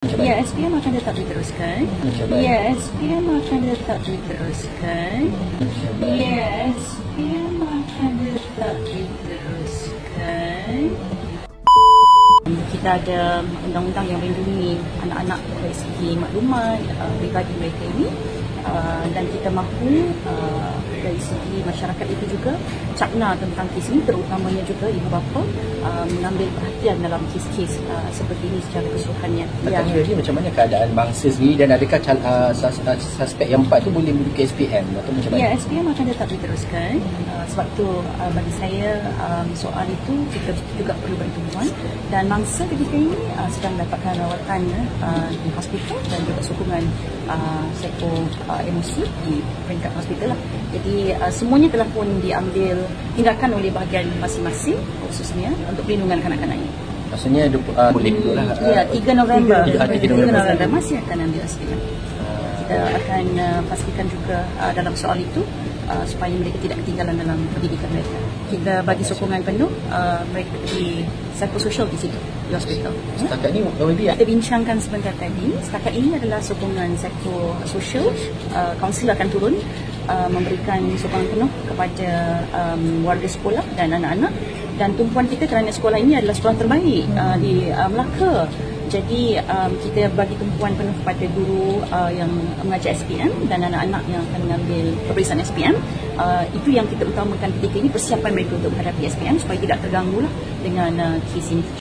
Ya, SPM akan tetap diteruskan. Ya, SPM akan tetap diteruskan. Ya, SPM akan tetap diteruskan. Kita ada undang-undang yang melindungi anak-anak dari segi maklumat pribadi mereka ini, dan kita mahu dari segi masyarakat itu juga cakna tentang kes ini, terutamanya juga ibu bapa mengambil perhatian dalam kes-kes seperti ini secara keseluruhannya. Tanya lagi macam mana keadaan bangsa sendiri dan adakah suspek yang 4 tu boleh menduduki SPM atau macam mana? Ya, SPM akan tetap diteruskan. Sebab tu bagi saya soal itu kita juga perlu berhitungan, dan mangsa ketika ini sedang mendapatkan rawatan di hospital dan juga sokongan emosi di peringkat hospital lah. Jadi semuanya telah pun diambil tindakan oleh bahagian masing-masing, khususnya untuk perlindungan kanak-kanak ini. Maksudnya boleh duduk lah. Ya, 3 November. 3 November masih akan ambil SPM. Kita akan pastikan juga dalam soal itu supaya mereka tidak ketinggalan dalam pendidikan mereka. Kita bagi sokongan penuh mereka di psikososial di situ, di hospital. Setakat ni kita bincangkan sebentar tadi. Setakat ini adalah sokongan psikososial. Kaunselor akan turun memberikan sokongan penuh kepada warga sekolah dan anak-anak. Dan tumpuan kita kerana sekolah ini adalah sekolah terbaik di Melaka. Jadi kita bagi tumpuan penuh kepada guru yang mengajar SPM dan anak-anak yang akan mengambil peperiksaan SPM. Itu yang kita utamakan ketika ini, persiapan mereka untuk menghadapi SPM supaya tidak terganggu lah dengan kes ini.